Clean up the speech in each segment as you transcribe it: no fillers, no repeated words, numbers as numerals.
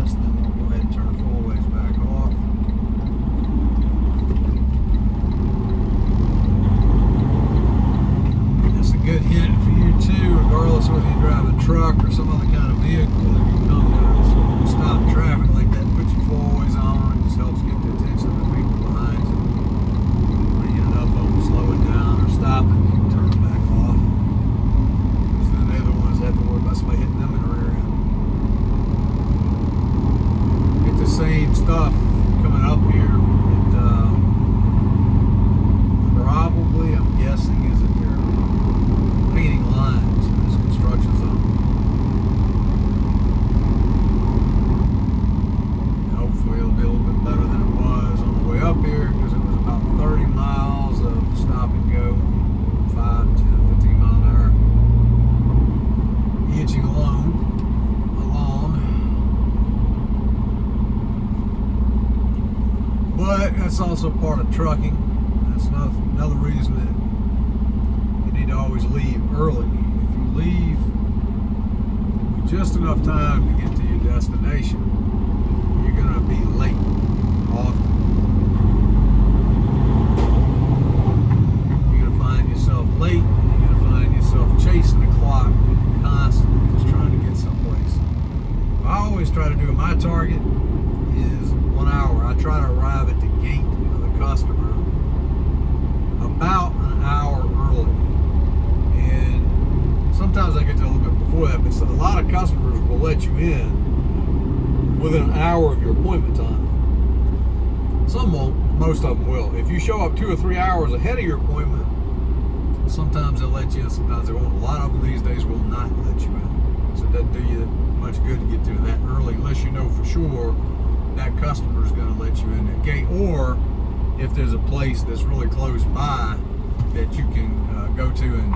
this, then we'll go ahead and turn the full ways back off. That's a good hint for you too, regardless whether you drive a truck or some other kind of vehicle. If you come to stop traffic like that, put your full ways on. It just helps get the attention of the people behind you. When you get enough of them slowing down or stopping, you can turn them back off. Because then they're the ones that have to worry about somebody hitting them in the rear end. Get the same stuff coming up here. Probably, I'm guessing, is that they're painting lines in this construction zone. And hopefully it'll be a little bit better than it was on the way up here, because it was about 30 miles of stop and go, 5, 10, 15 mile an hour, hitching along. But that's also part of trucking. That's another reason that you need to always leave early. If you leave with just enough time to get to your destination, you're going to be late often. You're going to find yourself late. You're going to find yourself chasing the clock constantly, just trying to get someplace. I always try to do, my target is 1 hour. I try to arrive at the gate of the customer about an hour early, and sometimes I get to a little bit before that, but so a lot of customers will let you in within an hour of your appointment time. Some won't, most of them will. If you show up 2 or 3 hours ahead of your appointment, sometimes they'll let you in, sometimes they won't. A lot of them these days will not let you in, so it doesn't do you much good to get to that early unless you know for sure that customer is going to let you in the gate, or if there's a place that's really close by that you can go to and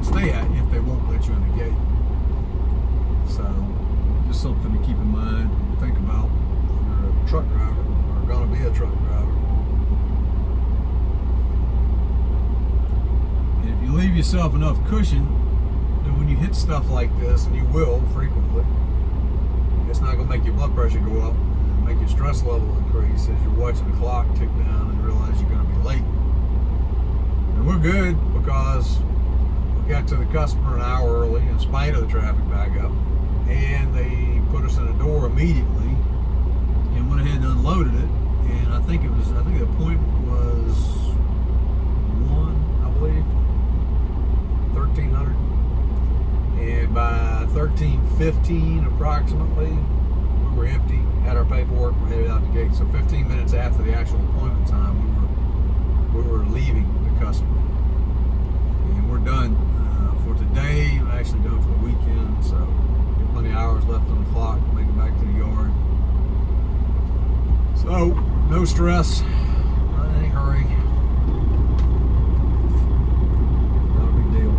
stay at if they won't let you in the gate. So just something to keep in mind and think about if you're a truck driver or going to be a truck driver. And if you leave yourself enough cushion, then when you hit stuff like this, and you will frequently, it's not going to make your blood pressure go up, make your stress level increase as you're watching the clock tick down and realize you're going to be late. And we're good because we got to the customer an hour early in spite of the traffic backup, and they put us in a door immediately and went ahead and unloaded it. And I think the appointment was 1300, and by 13:15 approximately, we were empty, had our paperwork, we're headed out the gate. So 15 minutes after the actual appointment time, we were leaving the customer. And we're done for today. We're actually done for the weekend, so got plenty of hours left on the clock to make it back to the yard. So, no stress, not in any hurry. Not a big deal.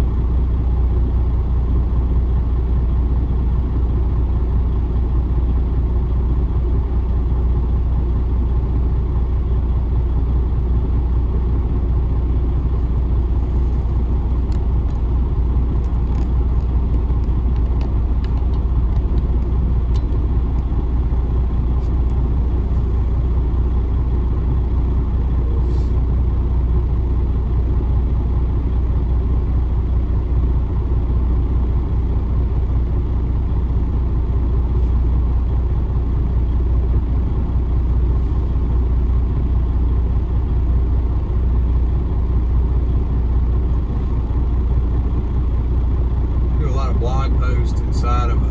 Inside of a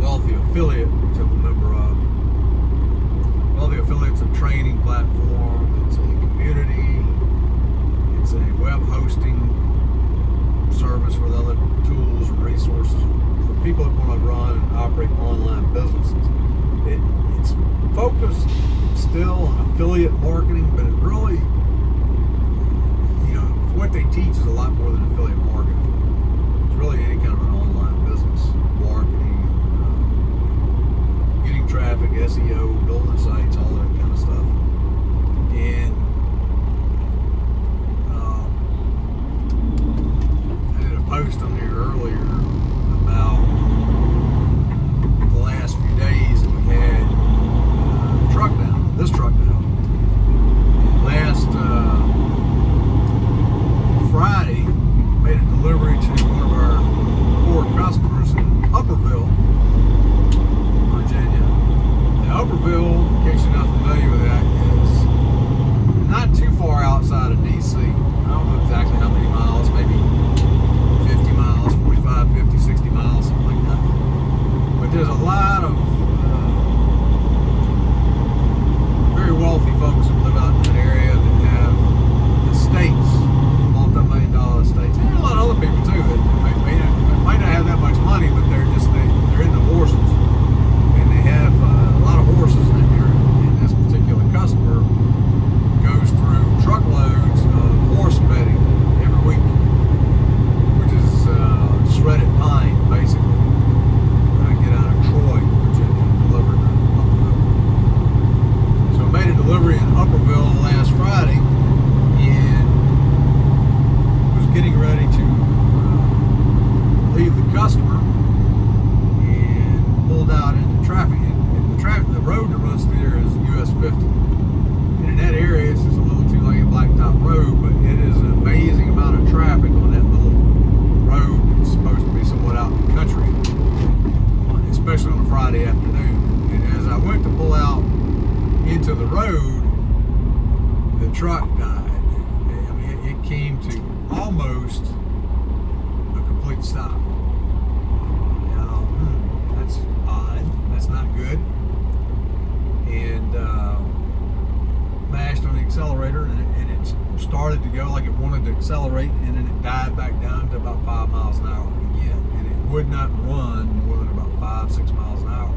Wealthy Affiliate, which I'm a member of. Wealthy Affiliate's a training platform, it's a community, it's a web hosting service with other tools and resources for people that want to run and operate online businesses. It's focused still on affiliate marketing, but it really, what they teach is a lot more than affiliate marketing. It's really any kind of an online business, marketing, getting traffic, SEO, building sites, all that kind of stuff. And I did a post on there earlier about the last few days that we had Upperville, in case you're not familiar with that, is not too far outside of DC. I don't know exactly how many miles, maybe 50 miles, 45, 50, 60 miles, something like that. But there's a lot of very wealthy folks who live out in that area that have estates, multi-million-dollar estates. And there's a lot of other people too that might not have that much money, but they're into horses, and they have a lot of horses in that area. And this particular customer goes through truckloads of horse bedding every week, which is shredded pine, basically. I get out of Troy, Virginia, and delivered to Upperville. So I made a delivery in Upperville last Friday, and was getting ready to leave the customer, and pulled out into traffic. And the road that runs through there is US 50. And in that area, it's just a little too like a blacktop road, but it is an amazing amount of traffic on that little road that's supposed to be somewhat out in the country, especially on a Friday afternoon. And as I went to pull out into the road, the truck died. I mean, it came to almost a complete stop. That's odd. That's not good. And mashed on the accelerator, and it started to go like it wanted to accelerate, and then it died back down to about 5 miles an hour again. And it would not run more than about 5-6 miles an hour.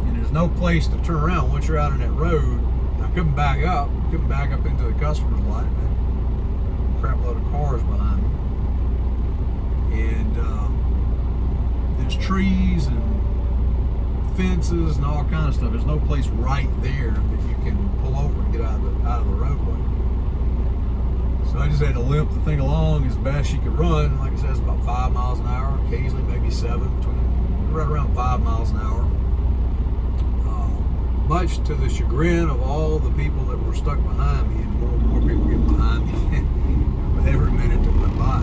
And there's no place to turn around once you're out on that road. I couldn't back up into the customer's lot. A crap load of cars behind me. And there's trees and fences and all kind of stuff. There's no place right there that you can pull over and get out of the roadway. So I just had to limp the thing along as best she could run. Like I said, it's about 5 miles an hour, occasionally maybe 7, right around 5 miles an hour. Much to the chagrin of all the people that were stuck behind me, and more people getting behind me with every minute that went by.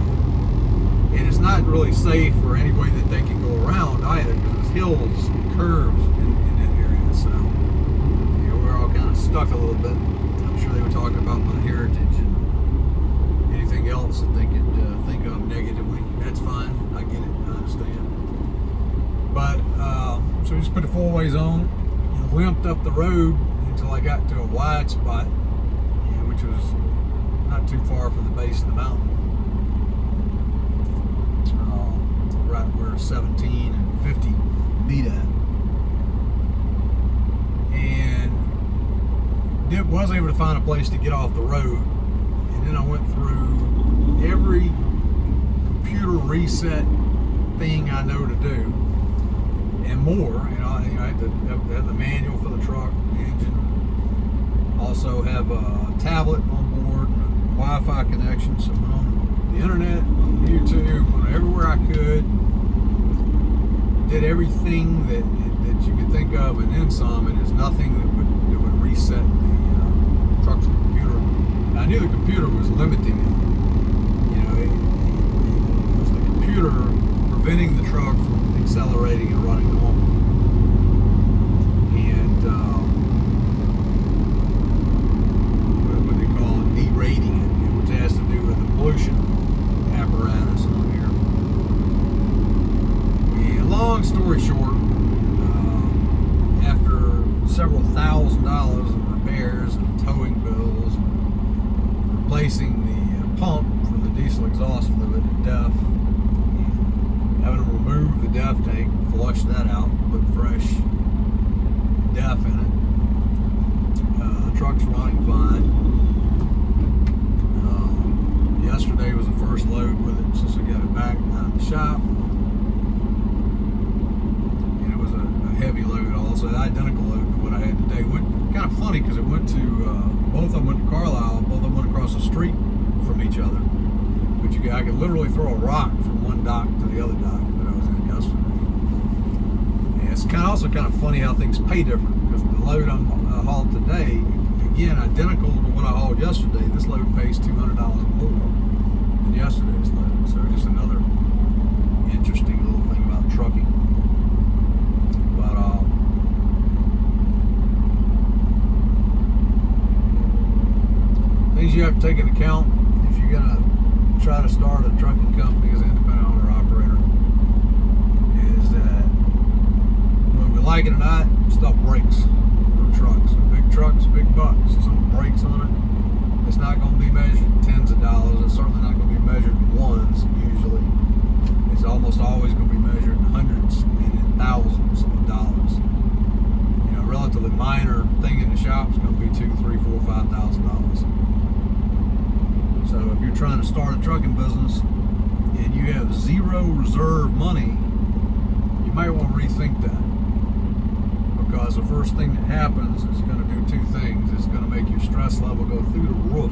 And it's not really safe for any way that they can go around either, because there's hills and curves in that area. So, we're all kind of stuck a little bit. I'm sure they were talking about my heritage and anything else that they could think of negatively. That's fine. I get it. I understand. But, so we just put the four-ways on, and limped up the road until I got to a wide spot, which was not too far from the base of the mountain. Right where 17 and 50 meet at. And was able to find a place to get off the road. And then I went through every computer reset thing I know to do and more. I had to have the manual for the truck, the engine. Also have a tablet on board, and a Wi-Fi connection, so I went on the internet, on YouTube, everywhere I could. Did everything that you could think of, and then some. And there's nothing that would reset the truck's computer. I knew the computer was limiting it. It was the computer preventing the truck from accelerating and running normal. And what they call it, derating it, which has to do with the pollution apparatus on here. And long story short, after several $1,000s in repairs and towing bills, and replacing the pump for the diesel exhaust fluid, the DEF, having to remove the DEF tank, flush that out, put fresh DEF in it. The truck's running fine. Yesterday was the first load with it since we got it back out of the shop. And it was a heavy load also, an identical load to what I had today. Went kind of funny because it went to, both of them went to Carlisle, both of them went across the street from each other. But I could literally throw a rock from one dock to the other dock that I was in yesterday. And it's also kind of funny how things pay different, because the load I hauled today, again, identical to what I hauled yesterday, this load pays $200 more than yesterday's load. So just another interesting little thing about trucking. But you have to take into account if you're going to try to start a trucking company as an independent owner operator is that whether we like it or not, stuff breaks on trucks. Big trucks, big bucks. Something breaks on it. It's not going to be measured in tens of dollars. It's certainly not going to be measured in ones usually. It's almost always going to be measured in hundreds and in thousands of dollars. You know, a relatively minor thing in the shop is going to be $2,000, $3,000, $4,000, $5,000. So if you're trying to start a trucking business and you have zero reserve money, you might want to rethink that. Because the first thing that happens is going to do two things. It's going to make your stress level go through the roof.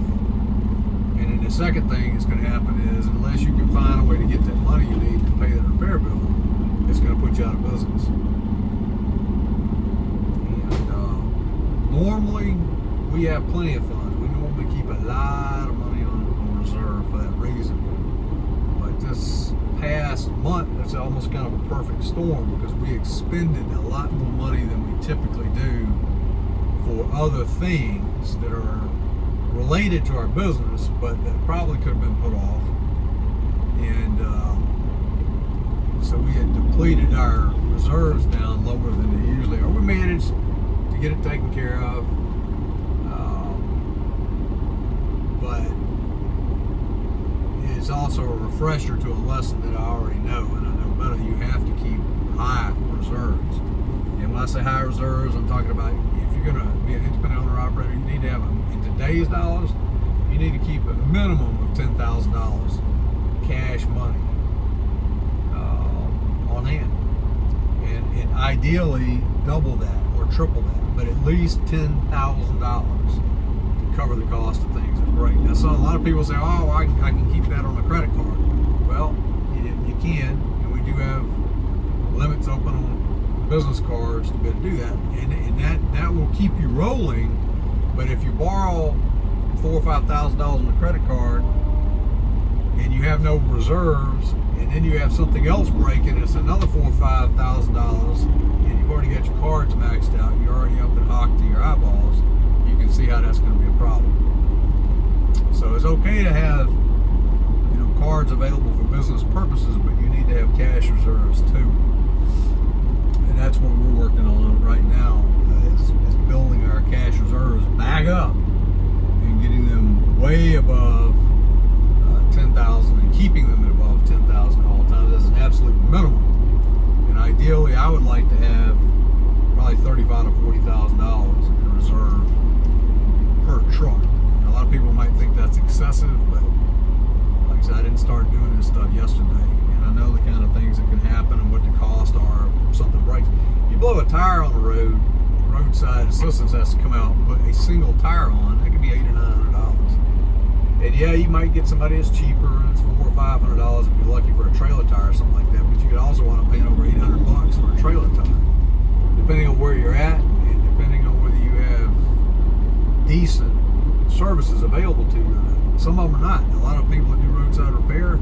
And then the second thing that's going to happen is unless you can find a way to get that money you need to pay that repair bill, it's going to put you out of business. And normally we have plenty of funds. We normally keep a lot of money on reserve for that reason. But this past month, it's almost kind of a perfect storm because we expended a lot more money than we typically do for other things that are related to our business, but that probably could have been put off. And so we had depleted our reserves down lower than they usually are. We managed to get it taken care of, but it's also a refresher to a lesson that I already know, and I know better. You have to keep high reserves. And when I say high reserves, I'm talking about if you're going to be an independent owner operator, you need to have, in today's dollars, you need to keep a minimum of $10,000 cash money on hand. And ideally, double that or triple that, but at least $10,000 to cover the cost of things that break. Now, so a lot of people say, oh, I can keep that on a credit card. Well, you can, and we do have limits open on business cards to be able to do that, and that will keep you rolling. But if you borrow $4,000 or $5,000 on a credit card and you have no reserves, and then you have something else breaking, it's another $4,000 or $5,000, and you've already got your cards maxed out, you're already up and hocked to your eyeballs, you can see how that's going to be a problem. So it's okay to have, you know, cards available for business purposes, but you need to have cash reserves too. And that's what we're working on right now, is building our cash reserves back up and getting them way above 10,000 and keeping them at above 10,000 at all times as an absolute minimum. And ideally, I would like to have probably $35,000 to $40,000 in reserve per truck. Now, a lot of people might think that's excessive, but like I said, I didn't start doing this stuff yesterday, and I know the kind of things that can happen and what the costs are if something breaks. You blow a tire on the road, roadside assistance has to come out and put a single tire on. That could be $800 or $900. And yeah, you might get somebody that's cheaper, and it's $400 or $500 if you're lucky for a trailer tire or something like that. But you could also want to pay over $800 for a trailer tire, depending on where you're at and depending on whether you have decent services available to you or not. Some of them are not. A lot of people that do roadside repair,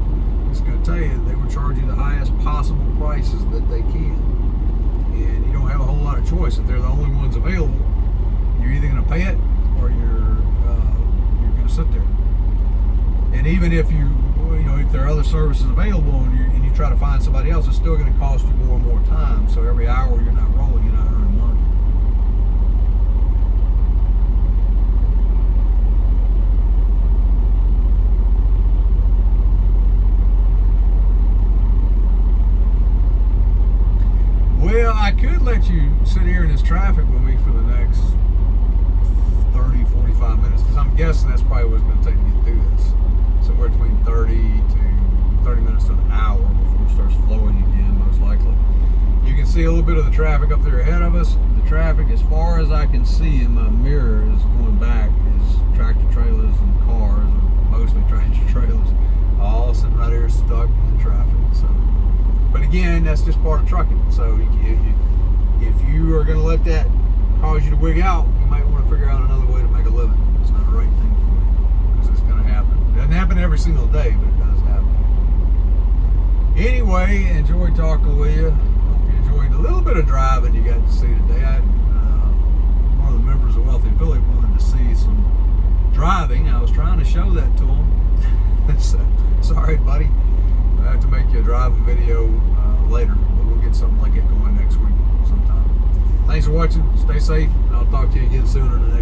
it's going to tell you they will charge you the highest possible prices that they can, and you don't have a whole lot of choice. If they're the only ones available, you're either going to pay it or you're going to sit there. And even if if there are other services available and you try to find somebody else, it's still going to cost you more and more time. So every hour you're not rolling, you're not earning money. Well, I could let you sit here in this traffic with me for the next 30, 45 minutes, because I'm guessing that's probably what it's going to take to get through this. Somewhere between 30 minutes to an hour before it starts flowing again, most likely. You can see a little bit of the traffic up there ahead of us. The traffic, as far as I can see in my mirror, is going back, is tractor trailers and cars, and mostly tractor trailers, all sitting right here stuck in traffic. So, but again, that's just part of trucking. So if you are going to let that cause you to wig out, you might want to figure out another way to make a living. It's not the right thing for you, because it's going to happen. It doesn't happen every single day, but it does happen. Anyway, enjoyed talking with you. Hope you enjoyed a little bit of driving you got to see today. One of the members of Wealthy Affiliate wanted to see some driving. I was trying to show that to them. So, sorry, buddy. I have to make you a driving video later, but we'll get something like it going next week sometime. Thanks for watching. Stay safe. I'll talk to you again sooner than